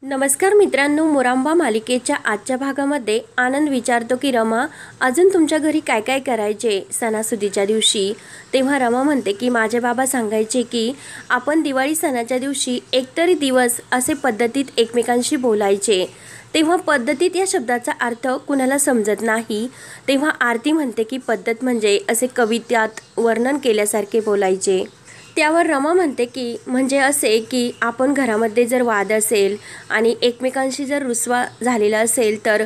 नमस्कार मित्रांनो, मोरांबा मालिकेच्या आजच्या भागामध्ये आनंद विचारतो की रमा, अजून तुमच्या घरी काय काय करायचे सणासुदीच्या दिवशी. तेव्हा रमा म्हणते की माझे बाबा सांगायचे की आपण दिवाळी सणाच्या दिवशी एकतरी दिवस असे पद्धतीत एकमेकांशी बोलायचे. तेव्हा पद्धतीत या शब्दाचा अर्थ कुणाला समजत नाही. तेव्हा आरती म्हणते की पद्धत म्हणजे असे कवित्यात वर्णन केल्यासारखे बोलायचे. त्यावर रमा म्हणते की म्हणजे असे की आपण घरामध्ये जर वाद असेल आणि एकमेकांशी जर रुसवा झालेला असेल, तर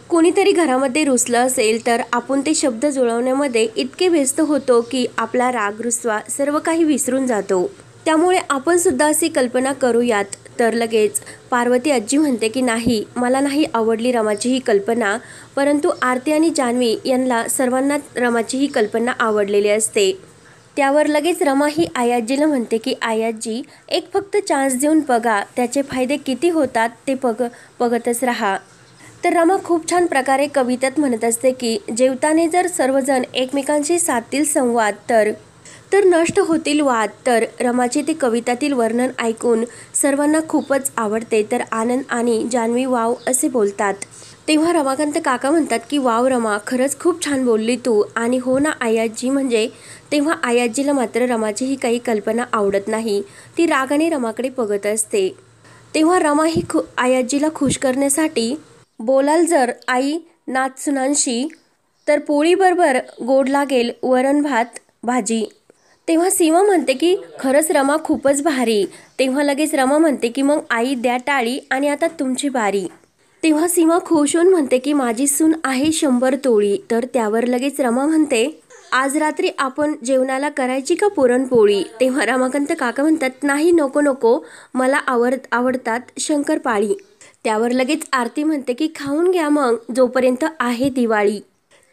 कोणीतरी घरामध्ये रुसलं असेल तर आपण ते शब्द जुळवण्यामध्ये इतके व्यस्त होतो की आपला राग रुसवा सर्व काही विसरून जातो. त्यामुळे आपण सुद्धा अशी कल्पना करूयात. तर लगेच पार्वती आजी म्हणते की नाही, मला नाही आवडली रमाची ही कल्पना. परंतु आरती आणि जान्हवी यांना सर्वांना रमाची ही कल्पना आवडलेली असते. त्यावर लगेच रमा ही आयाजीला म्हणते की आयाजी, एक फक्त चान्स देऊन बघा, त्याचे फायदे किती होतात ते बघतच राहा. तर रमा खूप छान प्रकारे कवितेत म्हणत असते की जेवताने जर सर्वजण एकमेकांशी साधतील संवाद तर नष्ट होतील वाद. तर रमाचे ते कवितातील वर्णन ऐकून सर्वांना खूपच आवडते. तर आनंद आणि जान्हवी वाव असे बोलतात. तेव्हा रमाकांत काका म्हणतात की वाव रमा, खरंच खूप छान बोलली तू. आणि हो ना आयाजी म्हणजे. तेव्हा आयाजीला मात्र रमाची ही काही कल्पना आवडत नाही. ती रागाने रमाकडे बघत असते. तेव्हा रमा ही आयाजीला खुश करण्यासाठी बोलाल जर आई नाचसुनांशी तर पोळीबरोबर गोड लागेल वरण भात भाजी. तेव्हा सीमा म्हणते की खरंच रमा खूपच भारी. तेव्हा लगेच रमा म्हणते की मग आई द्या टाळी आणि आता तुमची बारी. तेव्हा सीमा खुश होऊन म्हणते की माझी सून आहे 100 तोळी. तर त्यावर लगेच रमा म्हणते आज रात्री आपण जेवणाला करायची का पुरणपोळी. तेव्हा रमाकांत काका म्हणतात नाही नको नको, मला आवडतात शंकरपाळी. त्यावर लगेच आरती म्हणते की खाऊन घ्या मग, जोपर्यंत आहे दिवाळी.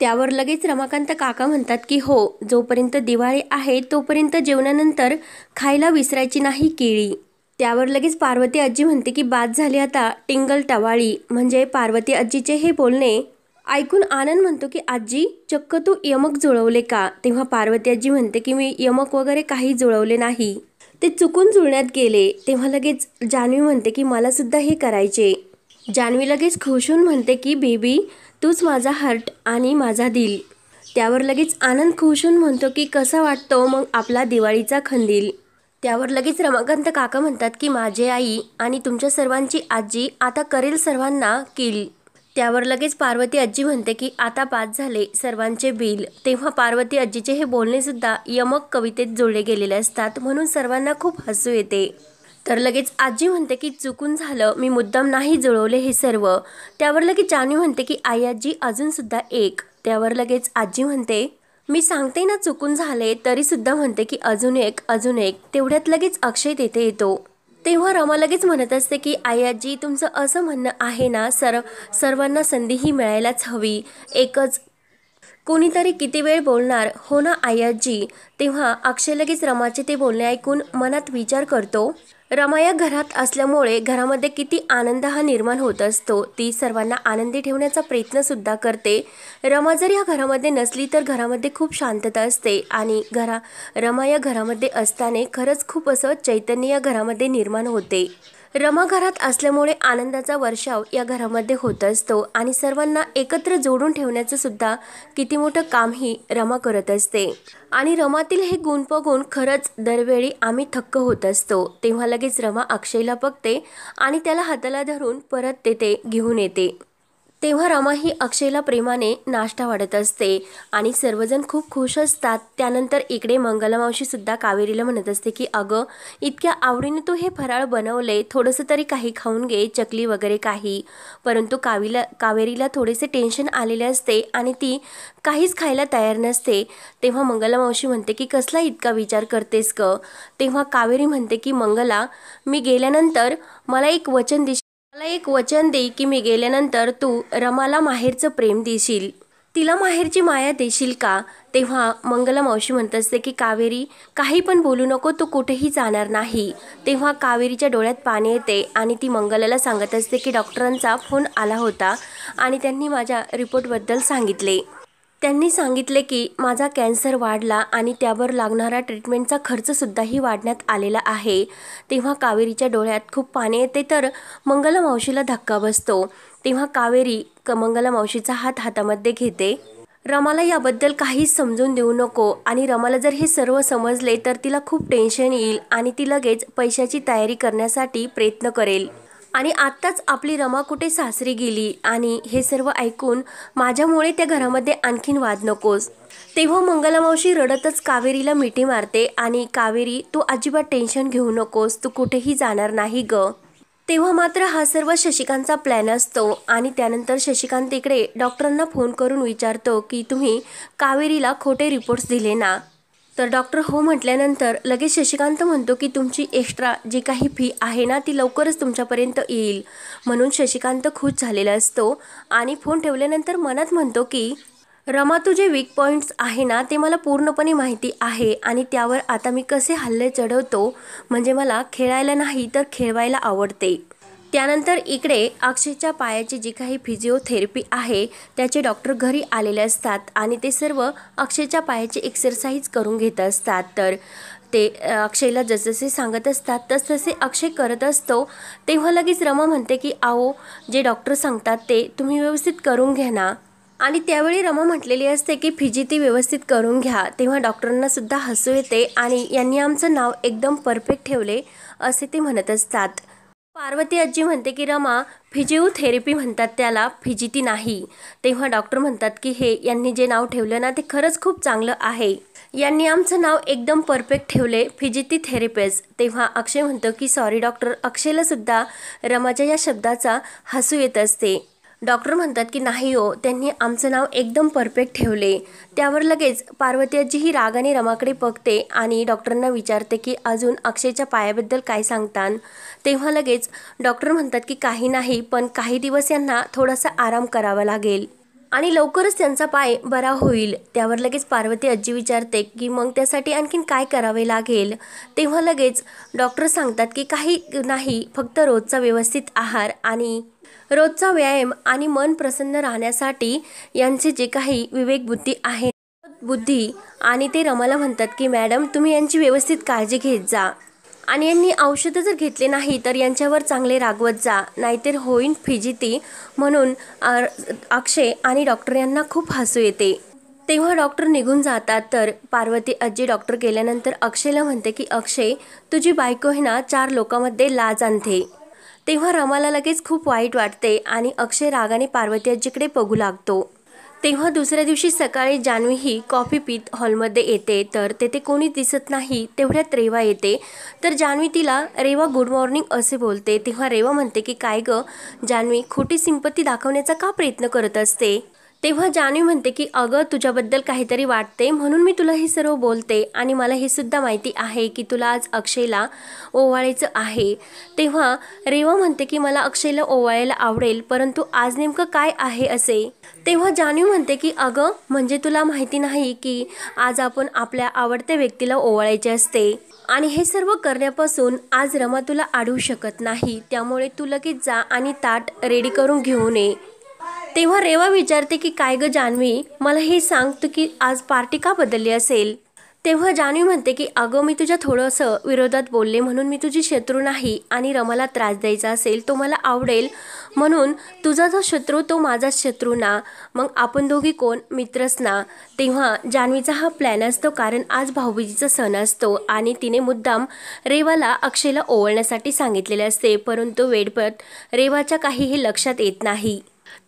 त्यावर लगेच रमाकांत काका म्हणतात की हो, जोपर्यंत दिवाळी आहे तोपर्यंत जेवणानंतर खायला विसरायची नाही केळी. त्यावर लगेच पार्वती आजी म्हणते की बाद झाली आता टिंगल टवाळी. म्हणजे पार्वती आजीचे हे बोलणे ऐकून आनंद म्हणतो की आजी, चक्क तू यमक जुळवले का. तेव्हा पार्वती आजी म्हणते की मी यमक वगैरे काही जुळवले नाही, ते चुकून जुळण्यात गेले. तेव्हा लगेच जान्हवी म्हणते की मला सुद्धा हे करायचे. जान्हवी लगेच खुश होऊन म्हणते की बेबी, तूच माझा हार्ट आणि माझा दिल. त्यावर लगेच आनंद खुश होऊन म्हणतो की कसा वाटतो मग आपला दिवाळीचा कंदील. त्यावर लगेच रमाकांत काका म्हणतात की माझे आई आणि तुमच्या सर्वांची आजी आता करेल सर्वांना किल. त्यावर लगेच पार्वती आजी म्हणते की आता बाद झाले सर्वांचे बिल. तेव्हा पार्वती आजीचे हे बोलणे सुद्धा यमक कवितेत जोडले गेलेले असतात, म्हणून सर्वांना खूप हसू येते. तर लगेच आजी म्हणते की चुकून झालं, मी मुद्दाम नाही जुळवले हे सर्व. त्यावर लगेच जान्हवी म्हणते की आई आजी अजून सुद्धा एक. त्यावर लगेच आजी म्हणते मी सांगते ना चुकून झाले, तरी सुद्धा म्हणते की अजून एक अजून एक. तेवढ्यात लगेच अक्षय तेथे येतो. तेव्हा रमा लगेच म्हणत असते की आई आजी, तुमचं असं म्हणणं आहे ना सर्वांना संधी ही मिळायलाच हवी. एकच कोणीतरी किती वेळ बोलणार. हो ना आई आजी. तेव्हा अक्षय लगेच रमाचे ते बोलणे ऐकून मनात विचार करतो, रमा या घरात असल्यामुळे घरामध्ये किती आनंद हा निर्माण होत असतो. ती सर्वांना आनंदी ठेवण्याचा प्रयत्न सुद्धा करते. रमा जर या घरामध्ये नसली तर घरामध्ये खूप शांतता असते आणि रमा या घरामध्ये असताना खरंच खूप असं चैतन्य या घरामध्ये निर्माण होते. रमा घरात असल्यामुळे आनंदाचा वर्षाव या घरामध्ये होत असतो आणि सर्वांना एकत्र जोडून ठेवण्याचं सुद्धा किती मोठं कामही रमा करत असते. आणि रमातील हे गुण बघून खरंच दरवेळी आम्ही थक्क होत असतो. तेव्हा लगेच रमा अक्षयला बघते आणि त्याला हाताला धरून परत तेथे घेऊन येते. तेव्हा रमा ही अक्षयला प्रेमाने नाश्ता वाढत असते आणि सर्वजण खूप खुश असतात. त्यानंतर इकडे मंगला मावशी सुद्धा कावेरीला म्हणत असते की अगं, इतक्या आवडीने तू हे फराळ बनवले, थोडंसं तरी काही खाऊन घे, चकली वगैरे काही. परंतु कावेरीला थोडेसे टेन्शन आलेले असते आणि ती काहीच खायला तयार नसते. तेव्हा मंगला मावशी म्हणते की कसला इतका विचार करतेस ग. तेव्हा कावेरी म्हणते की मंगला, मी गेल्यानंतर मला एक वचन दे की मी गेल्यानंतर तू रमाला माहेरचं प्रेम देशील, तिला माहेरची माया देशील का. तेव्हा मंगला मावशी म्हणत असते की कावेरी, काही पण बोलू नको, तू कुठेही जाणार नाही. तेव्हा कावेरीच्या डोळ्यात पाणी येते आणि ती मंगलाला सांगत असते की डॉक्टरांचा फोन आला होता आणि त्यांनी माझ्या रिपोर्टबद्दल सांगितले. त्यांनी सांगितले की माझा कॅन्सर वाढला आणि त्यावर लागणारा ट्रीटमेंटचा खर्चसुद्धाही वाढण्यात आलेला आहे। तेव्हा कावेरीच्या डोळ्यात खूप पाणी येते तर मंगला मावशीला धक्का बसतो। तेव्हा कावेरी मंगला मावशीचा हात हातामध्ये घेते। रमाला याबद्दल काहीच समजून देऊ नको आणि रमाला जर हे सर्व समजले तर तिला खूप टेन्शन येईल आणि ती लगेच पैशाची तयारी करण्यासाठी प्रयत्न करेल। आणि आत्ताच आपली रमा कुठे सासरी गेली आणि हे सर्व ऐकून माझ्यामुळे त्या घरामध्ये आणखीन वाद नकोस। तेव्हा मंगला मावशी रडतच कावेरीला मिठी मारते आणि कावेरी तू अजिबात टेन्शन घेऊ नकोस, तू कुठेही जाणार नाही ग। तेव्हा मात्र हा सर्व शशिकांतचा प्लॅन असतो आणि त्यानंतर शशिकांत इकडे डॉक्टरांना फोन करून विचारतो की तुम्ही कावेरीला खोटे रिपोर्ट्स दिले ना। तर डॉक्टर हो म्हटल्यानंतर लगेच शशिकांत म्हणतो की तुमची एक्स्ट्रा जी काही फी आहे ना ती लवकरच तुमच्यापर्यंत येईल। म्हणून शशिकांत खुश झालेला असतो आणि फोन ठेवल्यानंतर मनात म्हणतो की रमा तुझे वीक पॉईंट्स आहे ना ते मला पूर्णपणे माहिती आहे आणि त्यावर आता मी कसे हल्ले चढवतो म्हणजे मला खेळायला नाही तर खेळवायला आवडते। त्यानंतर इकडे अक्षयच्या पायाची जी काही फिजिओथेरपी आहे त्याचे डॉक्टर घरी आलेले असतात आणि ते सर्व अक्षयच्या पायाची एक्सरसाइज करून घेत असतात। तर ते अक्षयला जसजसे सांगत असतात तसतसे अक्षय करत असतो। तेव्हा लगेच रमा म्हणते की आओ जे डॉक्टर सांगतात ते तुम्ही व्यवस्थित करून घ्या ना। आणि त्यावेळी रमा म्हटलेली असते की फिजिती व्यवस्थित करून घ्या। तेव्हा डॉक्टरांना सुद्धा हसू येते आणि यांनी आमचं नाव एकदम परफेक्ट ठेवले असे ते म्हणत असतात। पार्वती आजी म्हणते की रमा फिजिओथेरपी म्हणतात त्याला, फिजिती नाही। तेव्हा डॉक्टर म्हणतात की हे यांनी जे नाव ठेवलं ना ते खरंच खूप चांगलं आहे, यांनी आमचं नाव एकदम परफेक्ट ठेवले फिजिटी थेरपिस्ट। तेव्हा अक्षय म्हणतो की सॉरी डॉक्टर, अक्षयला सुद्धा रमाच्या या शब्दाचा हसू येत असते। डॉक्टर म्हणतात की नाही हो, त्यांनी आमचं नाव एकदम परफेक्ट ठेवले। त्यावर लगेच पार्वती आजी ही रागाने रमाकडे बघते आणि डॉक्टरांना विचारते की अजून अक्षयच्या पायाबद्दल काय सांगतान। तेव्हा लगेच डॉक्टर म्हणतात की काही नाही, पण काही दिवस यांना थोडासा आराम करावा लागेल आणि लवकरच त्यांचा पाय बरा होईल। त्यावर लगेच पार्वती आजी विचारते की मग त्यासाठी आणखीन काय करावे लागेल। तेव्हा लगेच डॉक्टर सांगतात की काही नाही, फक्त रोजचा व्यवस्थित आहार आणि रोजचा व्यायाम आणि मन प्रसन्न राहण्यासाठी यांचे जे काही विवेक बुद्धी आहे बुद्धी आणि ते रमाला म्हणतात की मॅडम तुम्ही यांची व्यवस्थित काळजी घेत जा आणि यांनी औषधं जर घेतले नाही तर यांच्यावर चांगले रागवत जा, नाहीतर होईन फिजिती। म्हणून अक्षय आणि डॉक्टर यांना खूप हसू येते। तेव्हा डॉक्टर निघून जातात तर पार्वती आजी डॉक्टर गेल्यानंतर अक्षयला म्हणते की अक्षय तुझी बायको आहे ना 4 लोकांमध्ये लाज आणते। तेव्हा रमाला लगेच खूप वाईट वाटते आणि अक्षय रागाने पार्वती आजीकडे बघू लागतो। तेव्हा दुसऱ्या दिवशी सकाळी जान्हवी ही कॉफी पीत हॉलमध्ये येते तर तेथे कोणी दिसत नाही। तेवढ्यात रेवा येते तर जान्हवी तिला रेवा गुड मॉर्निंग असे बोलते। तेव्हा रेवा म्हणते की काय ग जान्हवी, खोटी सिंपत्ती दाखवण्याचा का प्रयत्न करत असते। तेव्हा जान्हवी म्हणते की अगं तुझ्याबद्दल काहीतरी वाटते म्हणून मी तुला हे सर्व बोलते आणि मला हे सुद्धा माहिती आहे की तुला आज अक्षयला ओवाळायचं आहे। तेव्हा रेवा म्हणते की मला अक्षयला ओवाळायला आवडेल, परंतु आज नेमकं काय आहे असे। तेव्हा जान्हवी म्हणते की अगं म्हणजे तुला माहिती नाही की आज आपण आपल्या आवडत्या व्यक्तीला ओवाळायचे असते आणि हे सर्व करण्यापासून आज रमा तुला अडवू शकत नाही, त्यामुळे तू लगेच जा आणि ताट रेडी करून घेऊन ये। तेव्हा रेवा विचारते की काय ग जान्हवी, मला हे सांग तू की आज पार्टी का बदलली असेल। तेव्हा जान्हवी म्हणते की अगं मी तुझ्या थोडंसं विरोधात बोलले म्हणून मी तुझी शत्रू नाही आणि रमाला त्रास द्यायचा असेल तो मला आवडेल, म्हणून तुझा जो शत्रू तो माझाच शत्रू ना, मग आपण दोघी कोण मित्रच ना। तेव्हा जान्हवीचा हा प्लॅन असतो कारण आज भाऊबीजेचा सण असतो आणि तिने मुद्दाम रेवाला अक्षयला ओवाळण्यासाठी सांगितलेले असते, परंतु वेडपत रेवाच्या काहीही लक्षात येत नाही।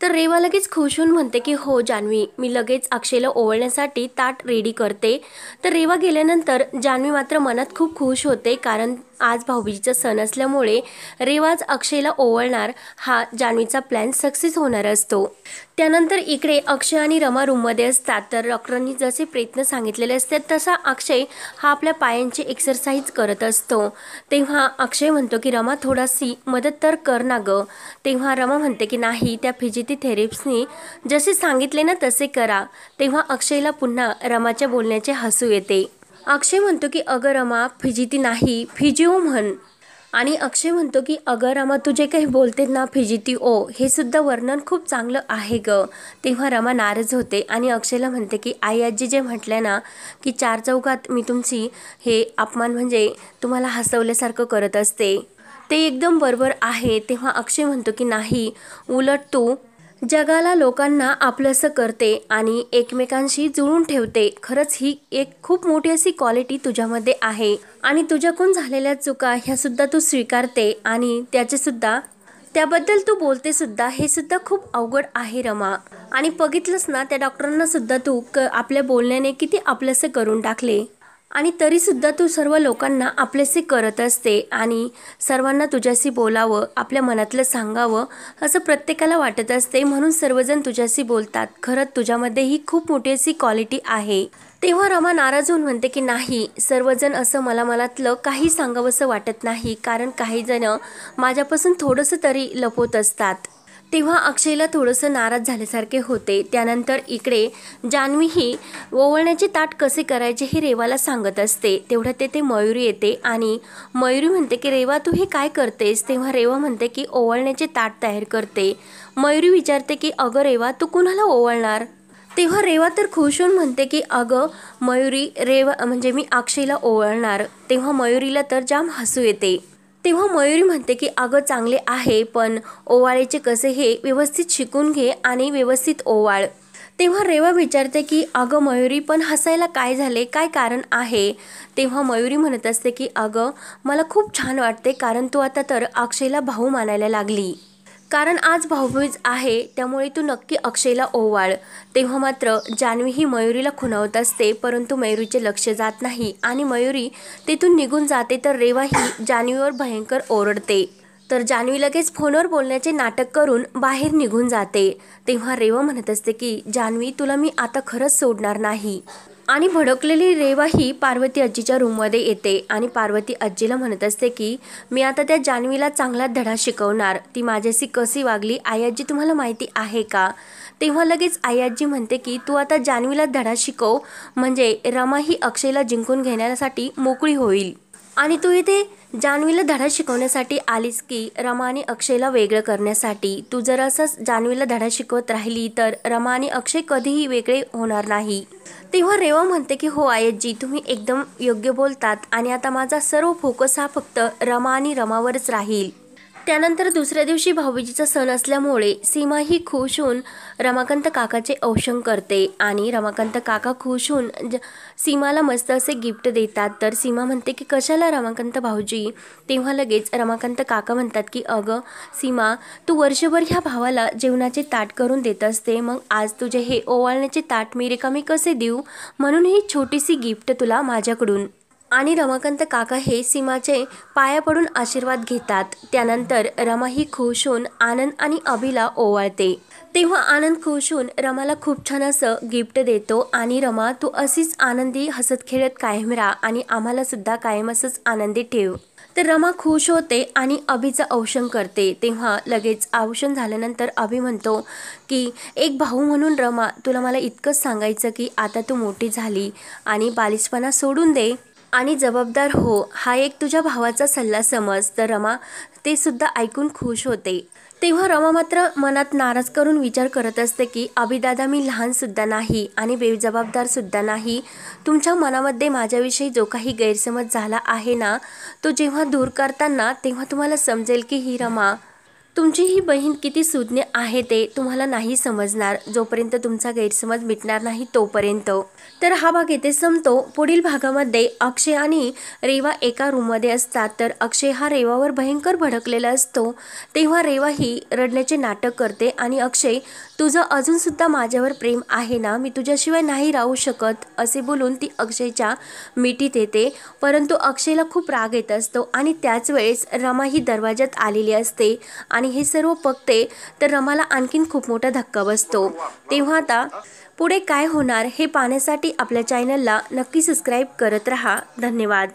तर रेवा लगेच खुश होऊन म्हणते की हो जान्हवी, मी लगेच अक्षयला ओवाळण्यासाठी ताट रेडी करते। तर रेवा गेल्यानंतर जान्हवी मात्र मनात खूप खुश होते कारण आज भाऊबीजेचा सण असल्यामुळे रेवाज अक्षयला ओवाळणार हा जान्हवीचा प्लॅन सक्सेस होणार असतो। त्यानंतर इकडे अक्षय आणि रमा रूममध्ये असतात तर डॉक्टरांनी जसे प्रयत्न सांगितलेले असतात तसा अक्षय हा आपल्या पायांची एक्सरसाइज करत असतो। तेव्हा अक्षय म्हणतो की रमा थोडीशी मदत तर कर ना ग। तेव्हा रमा म्हणते की नाही, त्या फिजिटी थेरपिस्टनी जसे सांगितले ना तसे करा। तेव्हा अक्षयला पुन्हा रमाच्या बोलण्याचे हसू येते। अक्षय म्हणतो की अगं रमा फिजिटी नाही फिजिओ म्हण आणि अक्षय म्हणतो की अगं रमा तू जे काही बोलते ना फिजिती ओ हे सुद्धा वर्णन खूप चांगलं आहे ग. तेव्हा रमा नाराज होते आणि अक्षयला म्हणते की आई आजी जे म्हटलं ना की चार चौघात मी तुमची हे अपमान म्हणजे तुम्हाला हसवल्यासारखं करत असते ते एकदम बरोबर आहे. तेव्हा अक्षय म्हणतो की नाही, उलट तू जगाला लोकांना आपलंसं करते आणि एकमेकांशी जुळून ठेवते. खरंच ही एक खूप मोठी अशी क्वालिटी तुझ्यामध्ये आहे आणि तुझ्याकडून झालेल्या चुका ह्या सुद्धा तू स्वीकारते आणि त्याबद्दल तू बोलते सुद्धा. हे सुद्धा खूप अवघड आहे रमा. आणि बघितलंस ना त्या डॉक्टरांना सुद्धा तू आपल्या बोलण्याने किती आपलंसं करून टाकले आणि तरी सुद्धा तू सर्व लोकांना आपलेसे करत असते आणि सर्वांना तुझ्याशी बोलावं, आपल्या मनातलं सांगावं असं प्रत्येकाला वाटत असते, म्हणून सर्वजण तुझ्याशी बोलतात. खरंच तुझ्यामध्ये ही खूप मोठी अशी क्वालिटी आहे. तेव्हा रमा नाराज होऊन म्हणते की नाही, सर्वजण असं मनातलं काही सांगावंसं वाटत नाही, कारण काही जण माझ्यापासून थोडंसं तरी लपवत असतात. तेव्हा अक्षयला थोडंसं नाराज झाल्यासारखे होते. त्यानंतर इकडे जान्हवी ही ओवळण्याचे ताट कसे करायचे हे रेवाला सांगत असते. तेवढ्यात तेथे मयुरी येते आणि मयुरी म्हणते की रेवा तू हे काय करतेस. तेव्हा रेवा म्हणते की ओवळण्याचे ताट तयार करते. मयुरी विचारते की अगं रेवा तू कुणाला ओवळणार. तेव्हा रेवा तर खुश होऊन म्हणते की अगं मयुरी, रेवा म्हणजे मी अक्षयला ओवळणार. तेव्हा मयुरीला तर जाम हसू येते. तेव्हा मयुरी म्हणते की अगं चांगले आहे, पण ओवाळायचे कसे हे व्यवस्थित शिकून घे आणि व्यवस्थित ओवाळ. तेव्हा रेवा विचारते की अगं मयुरी पण हसायला काय झाले, काय कारण आहे. तेव्हा मयुरी म्हणत असते की अगं मला खूप छान वाटते, कारण तू आता तर अक्षयला भाऊ मानायला लागली, कारण आज भाऊबीज आहे, त्यामुळे तू नक्की अक्षयला ओवाळ. तेव्हा मात्र जान्हवी ही मयुरीला खुणावत असते, परंतु मयुरीचे लक्ष जात नाही आणि मयुरी तेथून निघून जाते. तर रेवा ही जान्हवीवर भयंकर ओरडते. तर जान्हवी लगेच फोनवर बोलण्याचे नाटक करून बाहेर निघून जाते. तेव्हा रेवा म्हणत असते की जान्हवी तुला मी आता खरंच सोडणार नाही. आणि भडकलेली रेवा ही पार्वती आजीच्या रूममध्ये येते आणि पार्वती आजीला म्हणत असते की मी आता त्या जान्हवीला चांगला धडा शिकवणार. ती माझ्याशी कशी वागली आई आजी तुम्हाला माहिती आहे का. तेव्हा लगेच आई आजी म्हणते की तू आता जान्हवीला धडा शिकव, म्हणजे रमा ही अक्षयला जिंकून घेण्यासाठी मोकळी होईल. आणि तू इथे जान्हवीला धडा शिकवण्यासाठी आलीस की रमा आणि अक्षयला वेगळं करण्यासाठी. तू जर असंच जान्हवीला धडा शिकवत राहिली तर रमा आणि अक्षय कधीही वेगळे होणार नाही. तेव्हा रेवा म्हणते की हो आयजी तुम्ही एकदम योग्य बोलतात आणि आता माझा सर्व फोकस हा फक्त रमा आणि रमावरच राहील. त्यानंतर दुसऱ्या दिवशी भाऊबीजेचा सण असल्यामुळे सीमा ही खुश होऊन रमाकांत काकाचे औक्षण करते आणि रमाकांत काका खुश होऊन सीमाला मस्त असे गिफ्ट देतात. तर सीमा म्हणते की कशाला रमाकांत भाऊजी. तेव्हा लगेच रमाकांत काका म्हणतात की अगं सीमा तू वर्षभर ह्या भावाला जेवणाचे ताट करून देत असते, मग आज तुझे हे ओवाळण्याचे ताट मी रिकामी कसे देऊ, म्हणून ही छोटीशी गिफ्ट तुला माझ्याकडून. आणि रमाकांत काका हे सीमाचे पाया पडून आशीर्वाद घेतात. त्यानंतर रमा ही खुश होऊन आनंद आणि अभिला ओवाळते. तेव्हा आनंद खुश होऊन रमाला खूप छान असं गिफ्ट देतो आणि रमा तू अशीच आनंदी हसत खेळत कायम राहा आणि आम्हाला सुद्धा कायम असंच आनंदी ठेव. तर रमा खुश होते आणि अभिचं औक्षण करते. तेव्हा लगेच औक्षण झाल्यानंतर अभि म्हणतो की एक भाऊ म्हणून रमा तुला मला इतकंच सांगायचं की आता तू मोठी झाली आणि बालिशपणा सोडून दे आणि जबाबदार हो, हा एक तुझ्या भावाचा सल्ला समज. तर रमा ते सुद्धा ऐकून खुश होते. तेव्हा रमा मात्र मनात नाराज करून विचार करत असते की अभिदादा मी लहान सुद्धा नाही आणि बेजबाबदार सुद्धा नाही. तुमच्या मनामध्ये माझ्याविषयी जो काही गैरसमज झाला आहे ना, तो जेव्हा दूर करताना तेव्हा तुम्हाला समजेल की ही रमा तुमची ही बहीण किती सुज्ञ आहे ते तुम्हाला नाही समजणार, जोपर्यंत तुमचा गैरसमज मिटणार नाही तोपर्यंत. तर हा भाग येथे संपतो. पुढील भागामध्ये अक्षय आणि रेवा एका रूममध्ये असतात. तर अक्षय हा रेवावर भयंकर भडकलेला असतो. तेव्हा रेवा ही रडण्याचे नाटक करते आणि अक्षय तुझं अजून सुद्धा माझ्यावर प्रेम आहे ना, मी तुझ्याशिवाय नाही राहू शकत असे बोलून ती अक्षयच्या मिठीत येते. परंतु अक्षयला खूप राग येत असतो आणि त्याच वेळेस रमा ही दरवाजात आलेली असते आणि हे सर्व बघते. तर रमाला आणखीन खूप मोठा धक्का बसतो. तेव्हा आता पुढे काय होणार हे पाहण्यासाठी आपल्या चॅनलला नक्की सबस्क्राईब करत राहा. धन्यवाद.